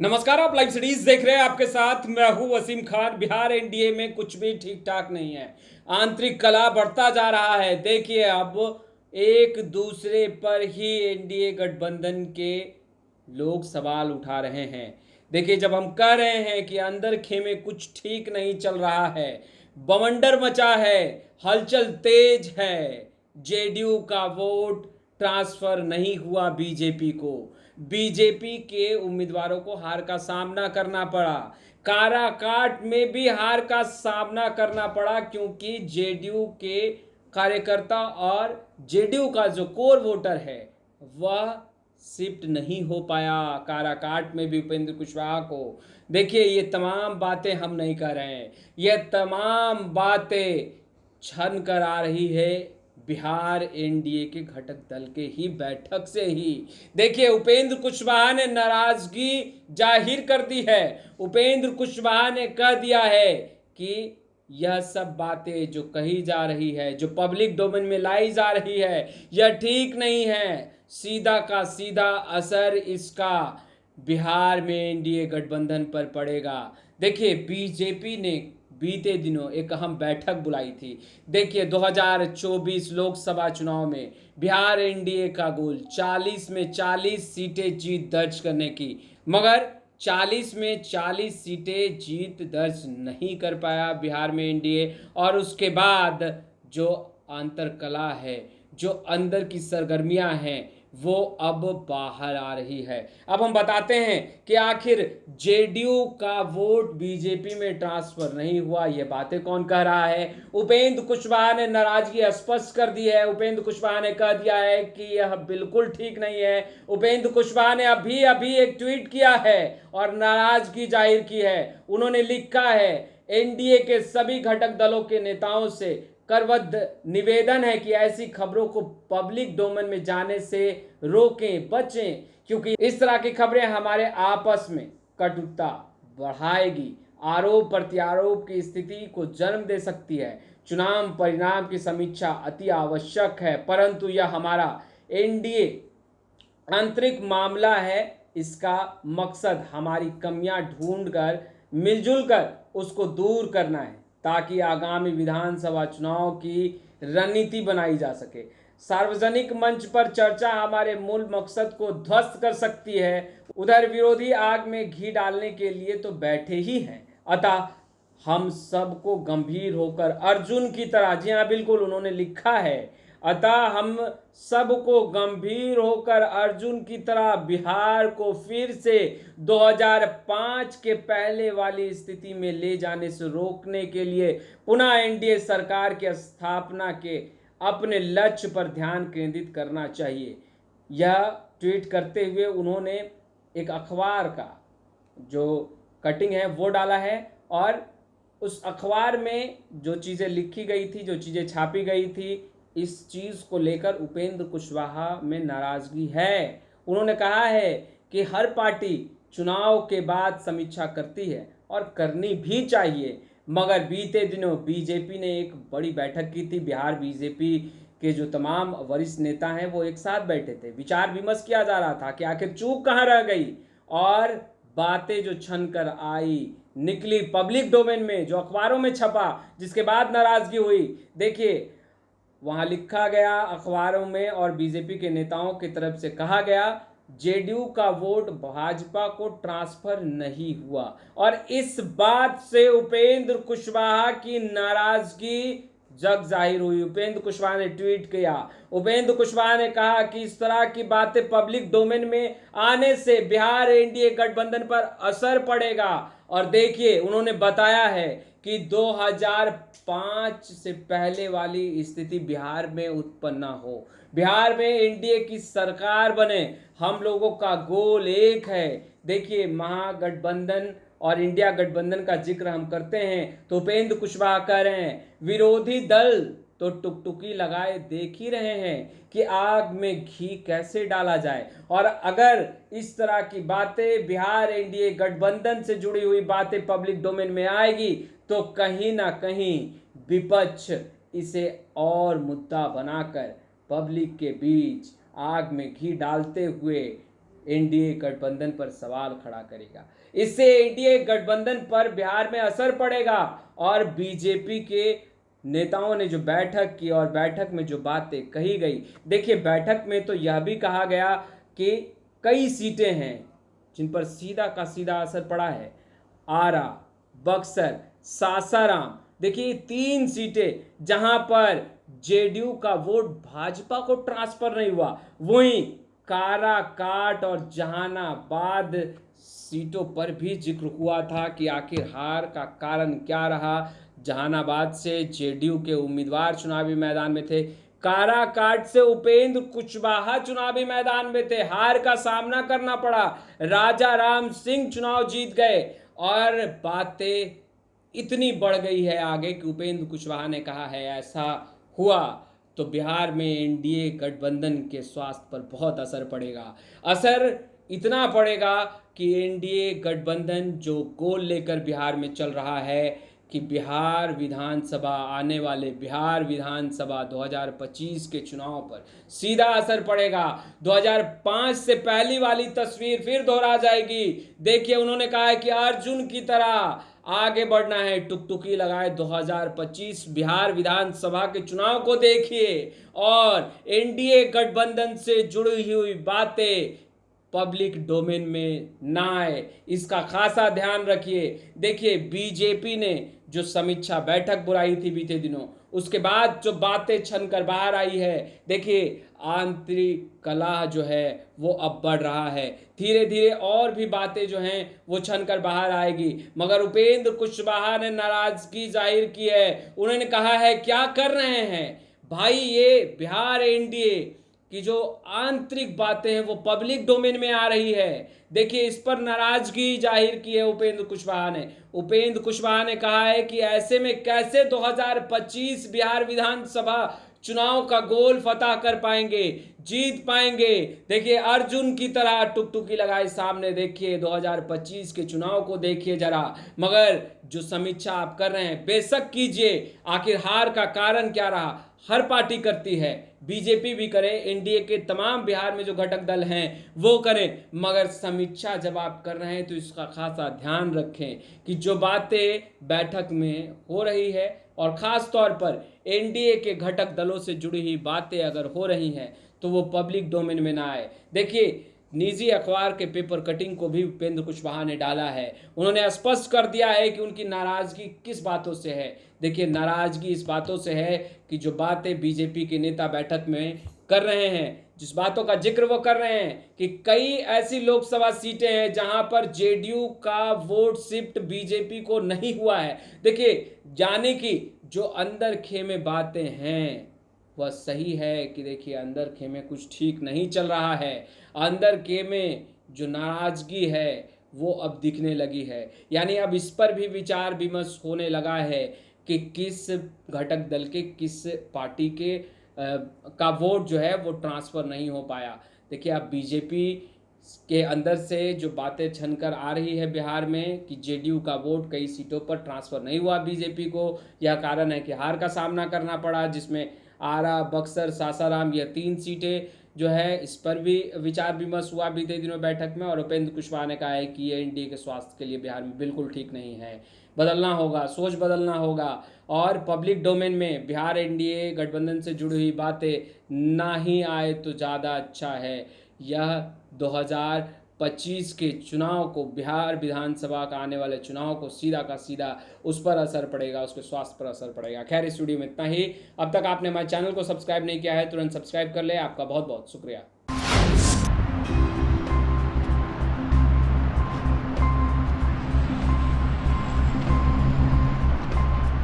नमस्कार, आप live series देख रहे हैं। आपके साथ मैं हूं वसीम खान। बिहार एनडीए में कुछ भी ठीक ठाक नहीं है। आंतरिक कलह बढ़ता जा रहा है। देखिए, अब एक दूसरे पर ही एनडीए गठबंधन के लोग सवाल उठा रहे हैं। देखिए, जब हम कह रहे हैं कि अंदर खेमे कुछ ठीक नहीं चल रहा है, बवंडर मचा है, हलचल तेज है, जेडीयू का वोट ट्रांसफर नहीं हुआ बीजेपी को, बीजेपी के उम्मीदवारों को हार का सामना करना पड़ा, काराकाट में भी हार का सामना करना पड़ा, क्योंकि जेडीयू के कार्यकर्ता और जेडीयू का जो कोर वोटर है वह शिफ्ट नहीं हो पाया काराकाट में भी उपेंद्र कुशवाहा को। देखिए, ये तमाम बातें हम नहीं कर रहे हैं, ये तमाम बातें छन कर आ रही है बिहार एनडीए के घटक दल के ही बैठक से ही। देखिए, उपेंद्र कुशवाहा ने नाराजगी जाहिर कर दी है। उपेंद्र कुशवाहा ने कह दिया है कि यह सब बातें जो कही जा रही है, जो पब्लिक डोमेन में लाई जा रही है, यह ठीक नहीं है। सीधा का सीधा असर इसका बिहार में एनडीए गठबंधन पर पड़ेगा। देखिए, बीजेपी ने बीते दिनों एक अहम बैठक बुलाई थी। देखिए, 2024 लोकसभा चुनाव में बिहार एनडीए का गोल 40 में 40 सीटें जीत दर्ज करने की, मगर 40 में 40 सीटें जीत दर्ज नहीं कर पाया बिहार में एनडीए। और उसके बाद जो आंतरकला है, जो अंदर की सरगर्मियां हैं, वो अब बाहर आ रही है। अब हम बताते हैं कि आखिर जेडीयू का वोट बीजेपी में ट्रांसफर नहीं हुआ। ये बातें कौन कह रहा है? उपेंद्र कुशवाहा ने नाराजगी स्पष्ट कर दी है। उपेंद्र कुशवाहा ने कह दिया है कि यह बिल्कुल ठीक नहीं है। उपेंद्र कुशवाहा ने अभी अभी एक ट्वीट किया है और नाराजगी जाहिर की है। उन्होंने लिखा है, एनडीए के सभी घटक दलों के नेताओं से करबद्ध निवेदन है कि ऐसी खबरों को पब्लिक डोमेन में जाने से रोकें, बचें, क्योंकि इस तरह की खबरें हमारे आपस में कटुता बढ़ाएगी, आरोप प्रत्यारोप की स्थिति को जन्म दे सकती है। चुनाव परिणाम की समीक्षा अति आवश्यक है, परंतु यह हमारा एनडीए आंतरिक मामला है। इसका मकसद हमारी कमियां ढूंढकर मिलजुल कर उसको दूर करना है, ताकि आगामी विधानसभा चुनाव की रणनीति बनाई जा सके। सार्वजनिक मंच पर चर्चा हमारे मूल मकसद को ध्वस्त कर सकती है। उधर विरोधी आग में घी डालने के लिए तो बैठे ही हैं। अतः हम सबको गंभीर होकर अर्जुन की तरह, जी हाँ बिल्कुल उन्होंने लिखा है, अतः हम सबको गंभीर होकर अर्जुन की तरह बिहार को फिर से 2005 के पहले वाली स्थिति में ले जाने से रोकने के लिए पुनः एनडीए सरकार की स्थापना के अपने लक्ष्य पर ध्यान केंद्रित करना चाहिए। यह ट्वीट करते हुए उन्होंने एक अखबार का जो कटिंग है वो डाला है, और उस अखबार में जो चीज़ें लिखी गई थी, जो चीज़ें छापी गई थी, इस चीज़ को लेकर उपेंद्र कुशवाहा में नाराज़गी है। उन्होंने कहा है कि हर पार्टी चुनाव के बाद समीक्षा करती है और करनी भी चाहिए, मगर बीते दिनों बीजेपी ने एक बड़ी बैठक की थी। बिहार बीजेपी के जो तमाम वरिष्ठ नेता हैं वो एक साथ बैठे थे। विचार विमर्श किया जा रहा था कि आखिर चूक कहाँ रह गई, और बातें जो छन कर आई निकली पब्लिक डोमेन में, जो अखबारों में छपा, जिसके बाद नाराजगी हुई। देखिए, वहां लिखा गया अखबारों में और बीजेपी के नेताओं की तरफ से कहा गया, जेडीयू का वोट भाजपा को ट्रांसफर नहीं हुआ। और इस बात से उपेंद्र कुशवाहा की नाराजगी जग जाहिर हुई। उपेंद्र कुशवाहा ने ट्वीट किया। उपेंद्र कुशवाहा ने कहा कि इस तरह की बातें पब्लिक डोमेन में आने से बिहार एनडीए गठबंधन पर असर पड़ेगा। और देखिए, उन्होंने बताया है कि 2005 से पहले वाली स्थिति बिहार में उत्पन्न ना हो, बिहार में एनडीए की सरकार बने। हम लोगों का गोल एक है। देखिए, महागठबंधन और इंडिया गठबंधन का जिक्र हम करते हैं तो उपेंद्र कुशवाहा कह रहे हैं, विरोधी दल तो टुकटुकी लगाए देख ही रहे हैं कि आग में घी कैसे डाला जाए। और अगर इस तरह की बातें, बिहार एनडीए गठबंधन से जुड़ी हुई बातें पब्लिक डोमेन में आएगी तो कहीं ना कहीं विपक्ष इसे और मुद्दा बनाकर पब्लिक के बीच आग में घी डालते हुए एनडीए गठबंधन पर सवाल खड़ा करेगा। इससे एनडीए गठबंधन पर बिहार में असर पड़ेगा और बीजेपी के नेताओं ने जो बैठक की और बैठक में जो बातें कही गई, देखिए बैठक में तो यह भी कहा गया कि कई सीटें हैं जिन पर सीधा का सीधा असर पड़ा है। आरा, बक्सर, सासाराम, देखिए 3 सीटें जहां पर जेडीयू का वोट भाजपा को ट्रांसफर नहीं हुआ, वहीं काराकाट और जहानाबाद सीटों पर भी जिक्र हुआ था कि आखिर हार का कारण क्या रहा। जहानाबाद से जेडीयू के उम्मीदवार चुनावी मैदान में थे, काराकाट से उपेंद्र कुशवाहा चुनावी मैदान में थे, हार का सामना करना पड़ा, राजा राम सिंह चुनाव जीत गए और बातें इतनी बढ़ गई है आगे कि उपेंद्र कुशवाहा ने कहा है ऐसा हुआ तो बिहार में एनडीए गठबंधन के स्वास्थ्य पर बहुत असर पड़ेगा। असर इतना पड़ेगा कि एनडीए गठबंधन जो गोल लेकर बिहार में चल रहा है कि बिहार विधानसभा, आने वाले बिहार विधानसभा 2025 के चुनाव पर सीधा असर पड़ेगा। 2005 से पहली वाली तस्वीर फिर दोहरा जाएगी। देखिए उन्होंने कहा है कि अर्जुन की तरह आगे बढ़ना है, टुकटुकी लगाए 2025 बिहार विधानसभा के चुनाव को देखिए और एनडीए गठबंधन से जुड़ी हुई बातें पब्लिक डोमेन में ना आए, इसका खासा ध्यान रखिए। देखिए बीजेपी ने जो समीक्षा बैठक बुलाई थी बीते दिनों, उसके बाद जो बातें छनकर बाहर आई है, देखिए आंतरिक कलह जो है वो अब बढ़ रहा है। धीरे धीरे और भी बातें जो हैं वो छनकर बाहर आएगी, मगर उपेंद्र कुशवाहा ने नाराजगी जाहिर की है। उन्होंने कहा है क्या कर रहे हैं भाई, ये बिहार एनडीए कि जो आंतरिक बातें हैं वो पब्लिक डोमेन में आ रही है। देखिए इस पर नाराजगी जाहिर की है उपेंद्र कुशवाहा ने। उपेंद्र कुशवाहा ने कहा है कि ऐसे में कैसे 2025 बिहार विधानसभा चुनाव का गोल फतह कर पाएंगे, जीत पाएंगे। देखिए अर्जुन की तरह टुकटुकी लगाए सामने, देखिए 2025 के चुनाव को देखिए जरा। मगर जो समीक्षा आप कर रहे हैं बेशक कीजिए, आखिर हार का कारण क्या रहा, हर पार्टी करती है, बीजेपी भी करे, एनडीए के तमाम बिहार में जो घटक दल हैं वो करें, मगर समीक्षा जब आप कर रहे हैं तो इसका खासा ध्यान रखें कि जो बातें बैठक में हो रही है और ख़ास तौर पर एनडीए के घटक दलों से जुड़ी हुई बातें अगर हो रही हैं तो वो पब्लिक डोमेन में ना आए। देखिए निजी अखबार के पेपर कटिंग को भी उपेंद्र कुशवाहा ने डाला है। उन्होंने स्पष्ट कर दिया है कि उनकी नाराजगी किस बातों से है। देखिए नाराजगी इस बातों से है कि जो बातें बीजेपी के नेता बैठक में कर रहे हैं, जिस बातों का जिक्र वो कर रहे हैं कि कई ऐसी लोकसभा सीटें हैं जहां पर जेडीयू का वोट शिफ्ट बीजेपी को नहीं हुआ है। देखिए जाने की जो अंदर खेमे बातें हैं वह सही है कि देखिए अंदर खेमे कुछ ठीक नहीं चल रहा है। अंदर खेमे जो नाराजगी है वो अब दिखने लगी है, यानी अब इस पर भी विचार विमर्श होने लगा है कि किस घटक दल के, किस पार्टी के का वोट जो है वो ट्रांसफ़र नहीं हो पाया। देखिए अब बीजेपी के अंदर से जो बातें छनकर आ रही है बिहार में कि जेडीयू का वोट कई सीटों पर ट्रांसफ़र नहीं हुआ बीजेपी को, यह कारण है कि हार का सामना करना पड़ा, जिसमें आरा, बक्सर, सासाराम यह 3 सीटें जो है इस पर भी विचार विमर्श हुआ बीते दिनों बैठक में। और उपेंद्र कुशवाहा ने कहा है कि ये एनडीए के स्वास्थ्य के लिए बिहार में बिल्कुल ठीक नहीं है, बदलना होगा, सोच बदलना होगा और पब्लिक डोमेन में बिहार एनडीए गठबंधन से जुड़ी हुई बातें ना ही आए तो ज़्यादा अच्छा है। यह 2025 के चुनाव को, बिहार विधानसभा का आने वाले चुनाव को सीधा का सीधा उस पर असर पड़ेगा, उसके स्वास्थ्य पर असर पड़ेगा। खैर इस वीडियो में इतना ही। अब तक आपने हमारे चैनल को सब्सक्राइब नहीं किया है तुरंत सब्सक्राइब कर ले। आपका बहुत बहुत शुक्रिया।